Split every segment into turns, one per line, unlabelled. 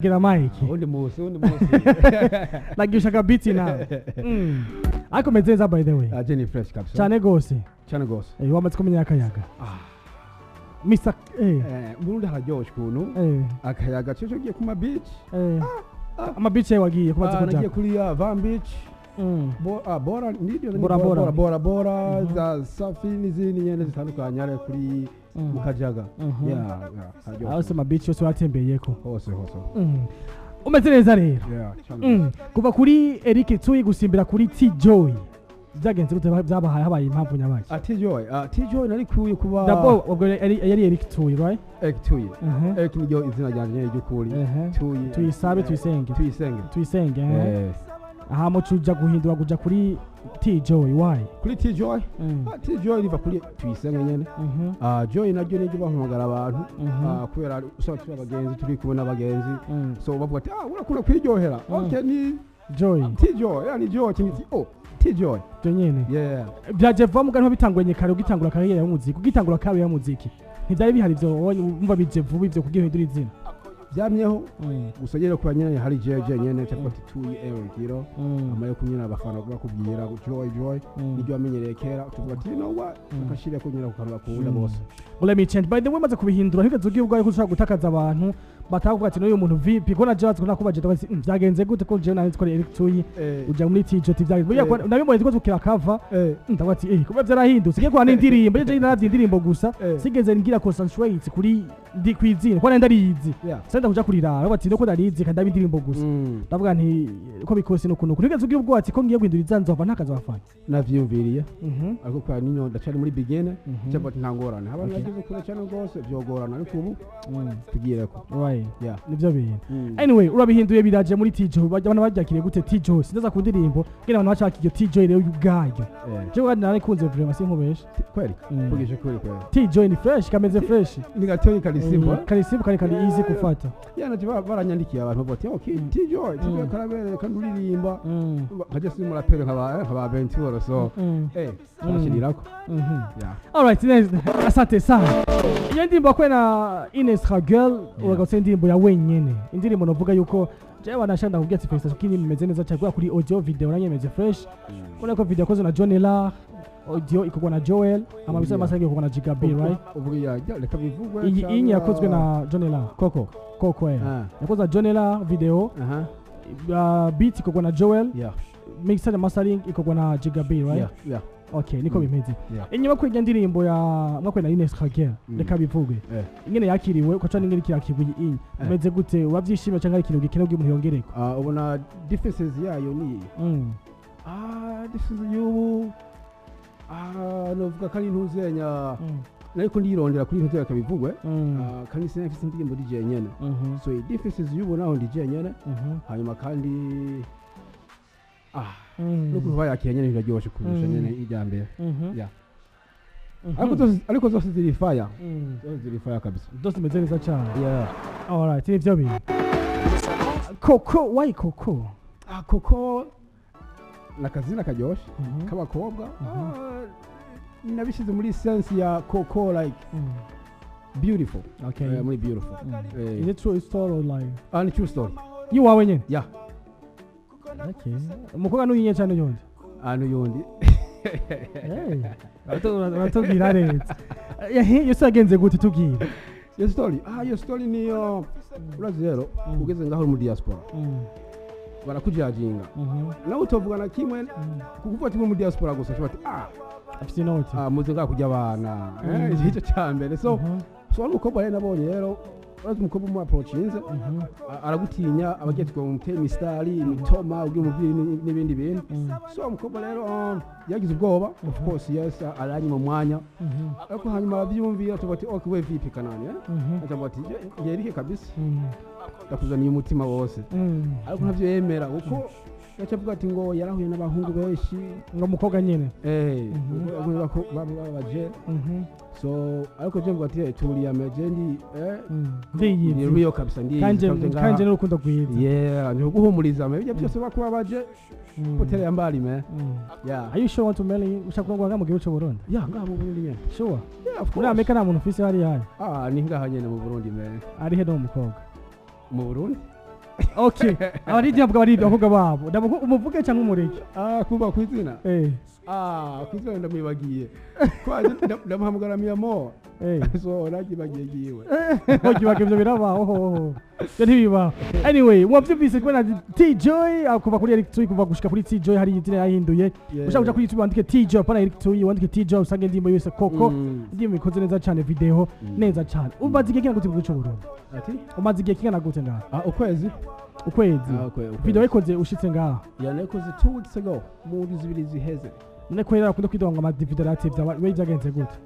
Get a mic.
Undi musi.
Like you shaka beat now. Ako mezeza by the way.
Jenny fresh kabisa.
Chane gose. Wamaze kumenya akayaga. Mr.
Burundi hararyoshe ukuntu. Akayaga cyo giye kuma beach.
Ama beach wagiye kumaze kuja.
Nagiye kuri Van Beach. Bora nidio bora za safi n'izindi nyene zitandukanye ari kuri mukajaga.
Aho se beach yose watembeyeko.
Hose.
Umeze neza rero. Kuva kuri Eric Tsuyi gusimbira kuri T Joy. Byagenze gute byabahaye habaye impamvu nyabaye.
T Joy nari kuye kuba
Dabo ubwo yari Eric Tsuyi, right?
Eric Tsuyi. Eric niyo izina ryanje ry'ukuri.
Tuyisabe tuyisenge. Aha mucuja guhindura kuja kuri T Joy, why?
Kuri T Joy? T Joy riva kuri tuyisenge nyene. Joy naryo nijye bahamagara abantu kubera usaba turi abagenzi turi kubona abagenzi. So bavuga ati urakunda kwiryohera. Okay ni
Joy.
T Joy, yani Joy kiniti T Joy.
Nyene.
Yeah.
Byaje vuba mugano bitangwenye kare ugitangura kariyeri ya muziki. Ugitangura kare ya muziki. Ntibyari bihari byo umva bije vuba ivyo kugihindura izina.
Byamyeho gusogera kwa nyene hari jeje nyene cyangwa tuyi ngiro amaye kunyina abafana bakubwira Joy nijyo amenyereye kera tuvuga ati no what akashire kunyira kukarura kuunda bose.
Let me change by the way maze kubihindura higeze ugiye ubwaye kushaka gutakaza abantu batavuga ati no umuntu VIP ko naje bazikona kubaje byagenze gute ko je nari twari Eric Tsuyi uja muri TJ byagenze nabimwe twiko tukira cover ndavuga ati kuba byarahindutse ngiye kwa n'indirimbo je narazi indirimbo gusa sigeze ngira concentrate kuri ndi kwizina kwa ndarizi senda kuja kurirara bati no ko ndarizi kandi abindirimbo gusa ndavuga nti ko bikose no kuno kurigeze ugiye ubwo ati ko ngiye guhindura izanzo ava ntakaza abafana
navyumviriye ariko kwa nino ndacari muri beginner cyangwa ntangorana abantu bagize kure cyane rwose byogorana ariko ubu tugiye ko
nivyo bintu anyway urabihinduye biraje muri TJ abantu baryakiriye gute TJ sindaza ku ndirimbo ngena abantu bashaka iyo TJ rero ubwayo je kandi nari kunze vraiment sinkubesha
kweli kugisha kweli
TJ ni fresh kameze fresh
ni gatoyi kalisimba
kari easy kufata
yana baranyandikiye abantu bati okay TJ karabere kandi uririmba kaje simu la pere nkaba Ventura so arashirako
alright asante sana iyo ndimbo kwena Ines Hagel ugautse ndimbo ya wenyene indirimbo novuga yuko jewe nashanda kubwira ati Facebook kini imeze neza cyagwa kuri audio video nanyemeze fresh kuna ko video kozo na Jonela audio ikogwa na Joel amabisa masage ikogwa na Giga B right
uvuga reka bivugwe
iyi yakozwe na Jonela Koko yakozwe na Jonela video beat ikogwa na Joel mixer and mastering ikogwa na Giga B right okay niko bimeze inyuma kwiga ndirimbo ya mwakwe na Ines Hagel reka bivugwe ingene yakiriwe ukaca n'ingene kirakirwe iyi umeze gute wabyishimye cyangwa ikintu gikene umuntu yongereko
ubona differences yayo ni this is you novuga kandi ntuzenya nariko ndirondera kuri ntuzenya kabivugwe kandi sinafise indirimbo DJ nyene so differences y'ubona aho DJ nyene hanyuma kandi nuko bayakira nyene biraryoshe kurusha nyene ijyambere ariko zose ziri fire kabisa
zose meze neza cyane alright nivyo bi why Koko
Koko nakazina karyoshe k'abakobwa nabishize muri sense ya Koko like beautiful muri beautiful
is it true story or like
true story
you wawe nyene
okay
umukobwa n'uyinye cyane yondi
yundi
batubwira neza iyo sagenze gute tubwira
iyo story niyo urazi rero ugeze ngaho mu diaspora barakujajinga nawe utovuga na kimwe kukuvuga ati mu diaspora gusa cyo bati
afite note
muze ngaho kujya abana icyo cyambere so umukobwa rero nabonye rero urazi umukobwa mu approachinze aragutinya abagetwa mu temi style imitoma ubwi mu n'ibindi bintu so umukobwa rero yagize ubwoba of course yes aranye mu mwanya ariko hanyuma abyumvira tubati okay we vipi kanani atabati yerike kabisa yakuzaniye umutima wose ariko ntavyo yemera uko yacavuga ati ngo yarahuye n'abahungu benshi
ngo mukobwa nyene
babaje so ariko je ngo ati turiya mejendi
ndiyi
riyo kabisa ndiyi
kanje n'urukundo kwiza
ni guhumuriza me byose bakuba baje hotel ya mbali me
are you sure want to marry ushaka ngo mu gihugu cyo Burundi
ngaha mu Burundi nyene
sure of course muri Amerika nta muntu ufise hari yaye
ni ngaha nyene mu Burundi me
ari he no mukobwa
mu Burundi
Okay. Abaririmbyi ntabwo bari abakobwa babo. Ndabwo umuvuge cyangwa umureke.
Kuba kwizina. Kwizina ndamwibagiye. Kwaje ndamuhamagara miyamo. So nagibagiye giwe.
Ogibagiye ibyo birabaho. Byo ntibibaho. Anyway, mwabyumvise kubona T-Joy akuva kuri Eric Tui kuva gushika kuri T-Joy hari izina yahinduye. Ushaka kuja kuri YouTube wandike T-Joy pana Eric Tui wandike T-Joy usange ndimbo yose koko. Ndimbo ikoze neza cyane video neza cyane. Umaze igihe kingana gute mu Burundi? Ati? Umaze igihe kingana gute ngaha?
Ukwezi.
Video ikoze ushitse ngaha.
Nakoze 2 weeks ago. Mu zibiri ziheze.
None ko yera kundo kwidonga ama video relative we byagenze gute?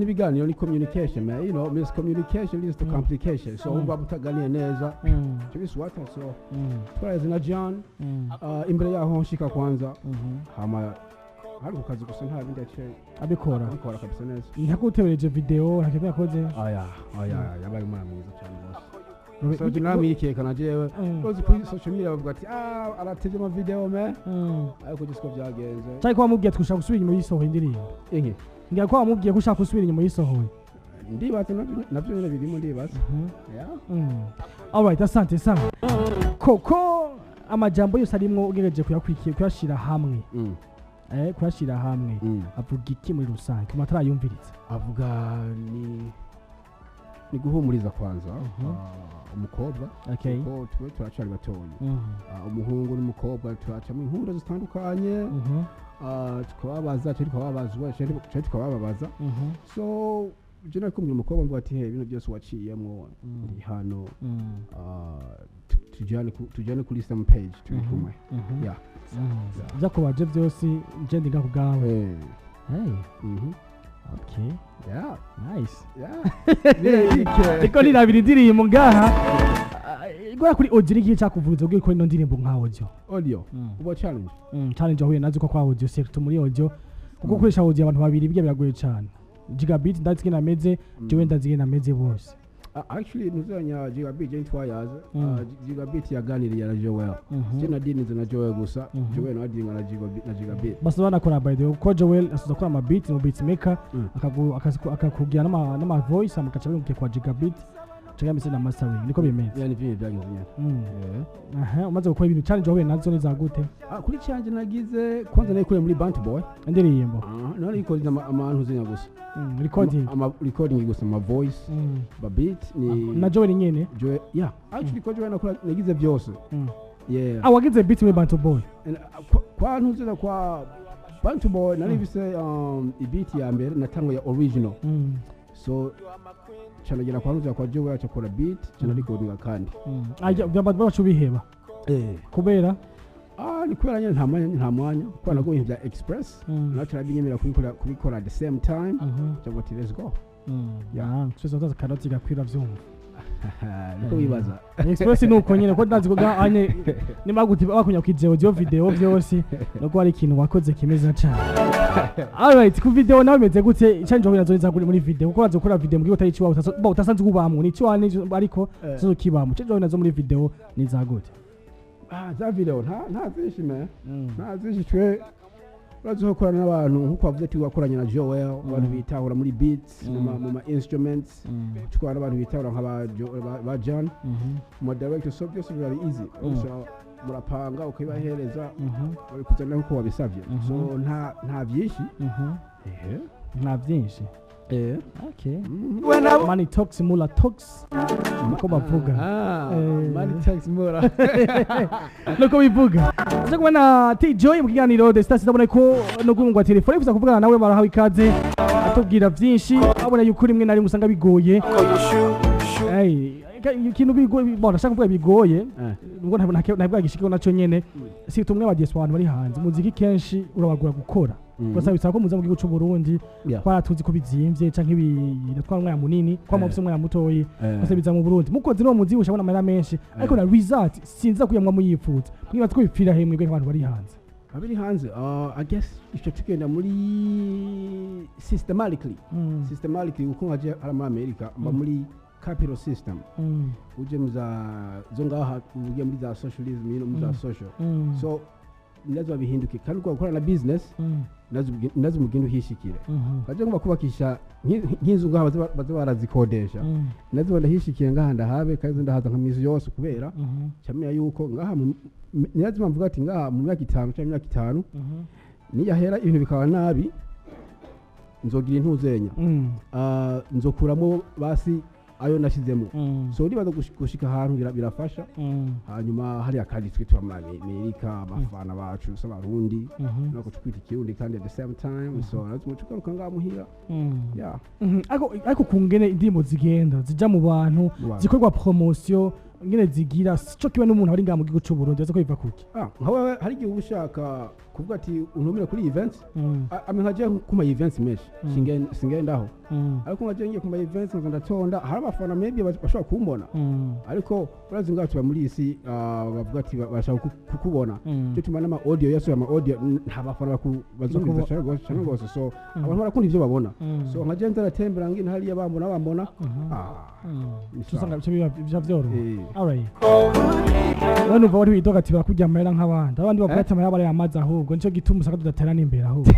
Ibiganiro ni communication, man. You know, miscommunication leads to complication. So uba mutaganiye neza. Chibisi wata so. Twaze na John. Imbere yaho nshika kwanza. Hama hari kukazi gusa nta bindi yaciye abikora kabisa neza.
Ntakutebereje video hakebe yakoze.
Yabaye umwana mwiza cyane bose. So dinami ikekana jewe. Kozi kuri social media bavuga ati arateze ama video me. Ariko gisiko byagenze.
Cyari ko wamubwiye twushaka gusubira inyuma yisohoye indirimbo. Ngira ko wamubwiye ko ushaka gusubira inyuma yisohoye.
Ndibaza navyo nyine birimo ndibaza.
Alright, asante sana. Koko amajambo yose arimwo ugereje kuyashira hamwe. Kuyashira hamwe. Avuga iki muri rusange? Kuma tarayumviritse.
Avuga ni guhumuriza kwanza. Umukobwa.
Okay.
Ko turacari batoye. Umuhungu n'umukobwa turacamo inkuru zitandukanye. Tukababaza tukababaza. So jena kumwe umukobwa ngo ati ibintu byose waciyemo ndi hano tujyane kuri some page turi kumwe
byakubaje byose nje ndi ngakugawe okay nice iko nirabira indirimbo ngaha igora kuri audio igihe cyakuvuza ubwo iko ino ndirimbo nka
audio ubo
challenge ahuye nazo kwa audio sector muri audio kuko koresha audio abantu babiri bijya biragoye cyane gigabit ndazigena ameze jewe ndazigena ameze bose
actually nuzanya gigabit je ntwayaza gigabit yaganiriye na Joel je nadinize na Joel gusa Joel nadinga na gigabit
basi banakora by the way ko Joel asuza kora ama beat no beat maker akakugira n'ama voice amakacha bimuke kwa gigabit tugambe na mastering niko bimeze
yani vile byagenze
umaze gukora ibintu challenge ahuye nazo niza gute
kuri challenge nagize kwanza nayo kure muri Bant Boy
indirimbo
nari recording amantu zinya gusa recording gusa ma voice ba beat ni
na Joel nyene
actually ko Joel nakora nagize byose
wagize beat muri Bant Boy
kwa ntuziza kwa Bant Boy nari bise beat ya mbere natango ya original so chanagera kwanza kwa Joel cyakora beat cyana recording kandi
byamba bacubiheba kubera
ni kubera nyine nta mwanya kwa nago ibya express natara binyemera kubikora at the same time cyangwa ati let's go
twese tutaza karoti gakwira vyumva
niko bibaza
express nuko nyine ko ndazi ko anye nimaguti bakunya kwijewe video byose nuko ari ikintu wakoze kimeze cyane. Alright, ku video nawe meze gute challenge aho nazo muri video kuko bazokora video mbwiye utari ciwa utasanzwe kubamwe ni ciwa ariko zo kibamwe challenge aho nazo muri video ni za gute
za video nta zishi me nta zishi twe bazokora n'abantu nkuko bavuze ati wakoranye na Joel abantu bitahura muri beats mu instruments twara abantu bitahura nk'aba John mu director so byose biba easy so murapanga ukibahereza uri kuzana nkuko wabisavye so nta byinshi
nta byinshi okay money talks mula talks niko bavuga
money talks mula
niko bivuga cyo kubona T-Joy mu kiganiro the stars ndabona ko no gungwa telefone biza kuvugana nawe barahawe ikaze atubwira byinshi abona yuko rimwe na rimwe usanga bigoye ikintu bigoye bona shaka kuvuga bigoye ngo ntabwo gishikiko naco nyene si tumwe abadies abantu bari hanze muziki kenshi urabagura gukora gusa bisaba ko muza mu gihugu cy'u Burundi kwa tuzi ko bizimvye canke bitwara umwanya munini kwa mufise umwanya mutoyi gusa biza mu Burundi mukozi no muzi ushabona amara menshi ariko na result sinza kuyamwa muyifuza mwibaza ko bipfira hemwe gwe abantu bari hanze
abiri hanze I guess ico tukenda muri systematically uko ngaje ara mu America mba muri capital system uje muza zonga ugiye muri za socialism muza social so nazo babihinduke kandi uko gukora na business nazo mugenda uhishikire kaje ngomba kubakisha nk'inzu ngaha baza barazikodesha nazo ndahishikire ngaha ndahabe kandi ndahaza nka mizi yose kubera cyamenya yuko ngaha nazo mvuga ati ngaha mu myaka 5 cyangwa imyaka 5 niyahera ibintu bikaba nabi nzogira intuzenya nzokuramo basi ayo nashizemo so nibaza gushika ahantu birafasha hanyuma hari akandi twitwa Amerika abafana bacu s'abarundi nako twita ikirundi kandi at the same time so natwe tukaruka ngamuhira yeah
ariko kungene indimo zigenda zija mu bantu zikorwa promotion ngene zigira cyo kiba n'umuntu ari ngamu gigo cyo Burundi aza ko biva kuki
nkawe hari igihe ubushaka kuvuga ati untumira kuri events amenkaje kuma events mesh singendaho ariko ngaje ngiye kuma events ngatonda hari abafana maybe bashobora kumbona ariko urazi ngaho tuba muri isi bavuga ati bashaka kukubona cyo tumana ama audio yaso ama audio nta bafana bazokuza cyangwa gose so abantu barakunda ivyo babona so ngaje nzaratembera ngine hariya bambona
tusanga byo byoro alright wano bari widoga ati barakujya amahera nk'abandi abandi bakuratse amahera bare amazi ahubwo nico gituma usanga tudaterana imbere ahubwo